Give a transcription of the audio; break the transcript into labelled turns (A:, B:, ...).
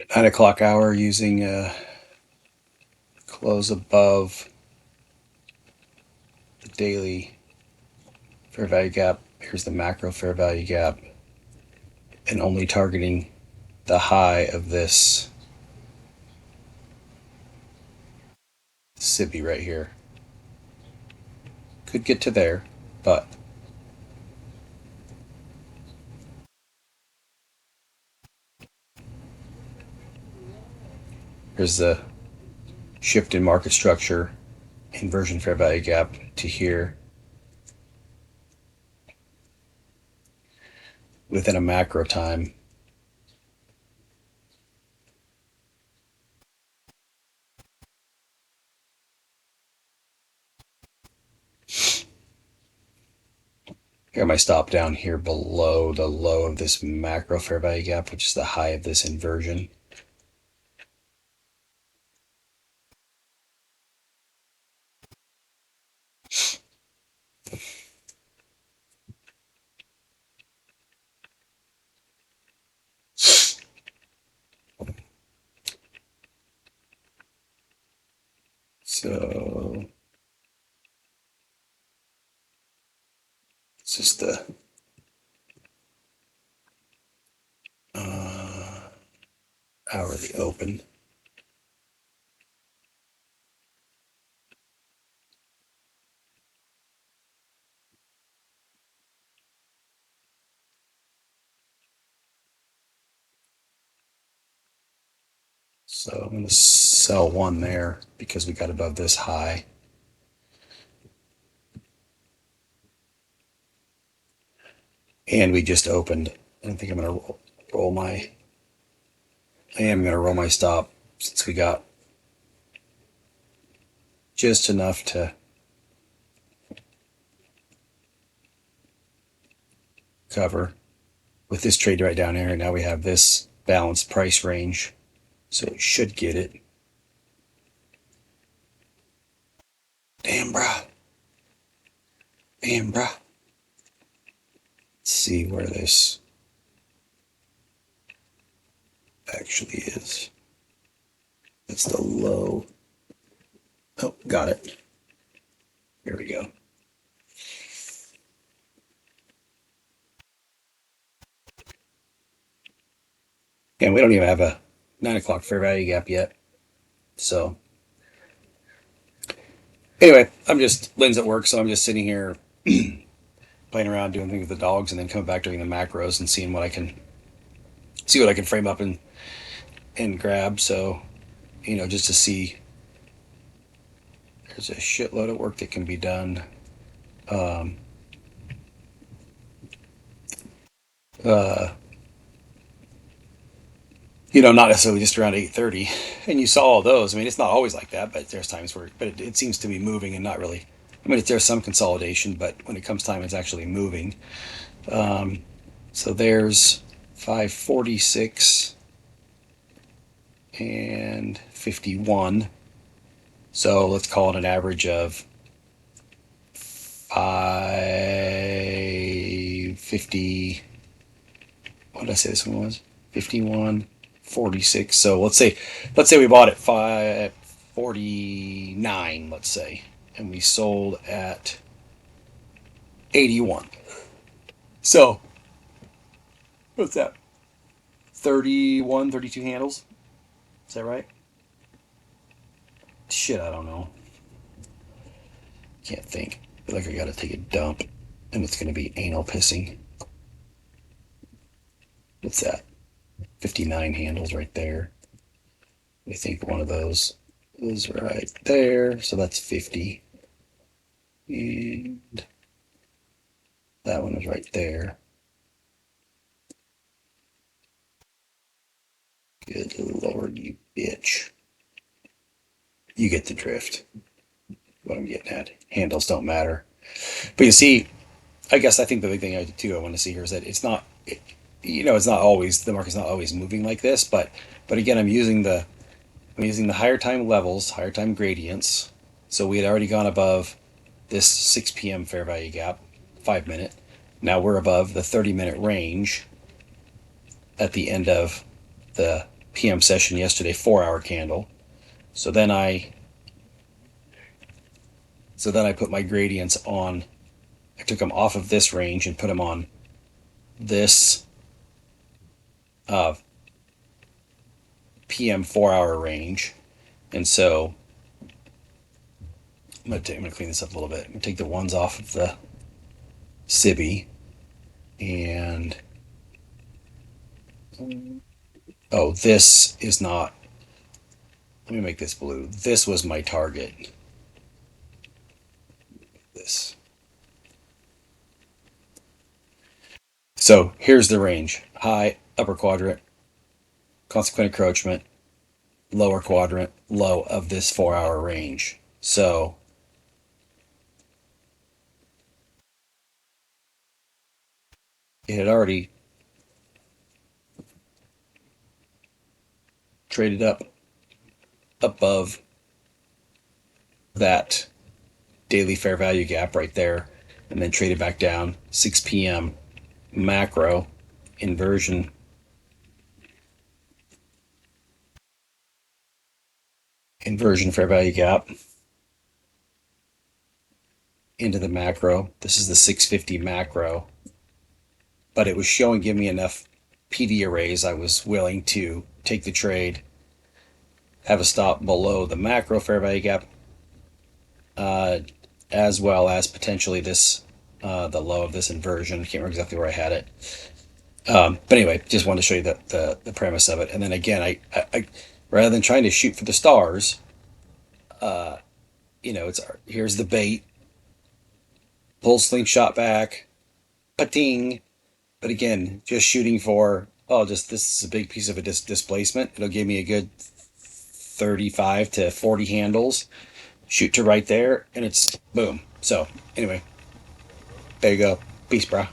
A: 9 o'clock hour using close above the daily fair value gap. Here's the macro fair value gap, and only targeting the high of this SIBI right here. Could get to there, but here's the shift in market structure, inversion fair value gap to here within a macro time. Got my stop down here below the low of this macro fair value gap, which is the high of this inversion. So it's just the hourly open. So I'm going to sell one there because we got above this high. And we just opened. I think I'm going to roll my. I am going to roll my stop since we got just enough to cover with this trade right down here. Now we have this balanced price range, so it should get it. Damn, bruh. Damn, bruh. Let's see where this actually is. That's the low. Oh, got it. Here we go. And we don't even have a 9 o'clock fair value gap yet. So anyway, I'm just Lynn's at work, so I'm just sitting here playing around doing things with the dogs, and then coming back doing the macros and seeing what I can frame up and grab. So just to see, there's a shitload of work that can be done. Um, uh, not necessarily just around 8:30, and you saw all those. I mean, it's not always like that, but there's times where, but it seems to be moving and not really. I mean, there's some consolidation, but when it comes time, it's actually moving. So there's 546 and 51. So let's call it an average of 550. What did I say this one was? 51.46. So let's say we bought at 549, let's say, and we sold at 81. So what's that? 31, 32 handles. Is that right? Shit, I don't know. Can't think. I feel like I gotta take a dump, and it's gonna be anal pissing. What's that? 59 handles right there. I think one of those is right there. So that's 50. And that one is right there. Good Lord, you bitch. You get the drift. What I'm getting at. Handles don't matter. But you see, I think the big thing I want to see here is that it's not, it's not always, the market's not always moving like this, but again, I'm using the higher time levels, higher time gradients. So we had already gone above this 6 p.m. fair value gap, 5 minute. Now we're above the 30-minute range at the end of the PM session yesterday, 4-hour candle. So then I put my gradients on. I took them off of this range and put them on this uh, PM 4-hour range. And so I'm gonna clean this up a little bit. I'm gonna take the ones off of the Cibi, and oh, this is not. Let me make this blue. This was my target. This. So here's the range: high, upper quadrant, consequent encroachment, lower quadrant, low of this 4-hour range. So it had already traded up above that daily fair value gap right there, and then traded back down. 6 p.m. macro inversion. Inversion fair value gap into the macro. This is the 650 macro, but it was showing, give me enough PD arrays. I was willing to take the trade, have a stop below the macro fair value gap, as well as potentially this, the low of this inversion. I can't remember exactly where I had it. But anyway, just wanted to show you the premise of it. And then again, I rather than trying to shoot for the stars, it's here's the bait, pull slingshot back, pating. But again, just shooting for, oh, just this is a big piece of a displacement. It'll give me a good 35 to 40 handles. Shoot to right there, and it's boom. So anyway, there you go. Peace, brah.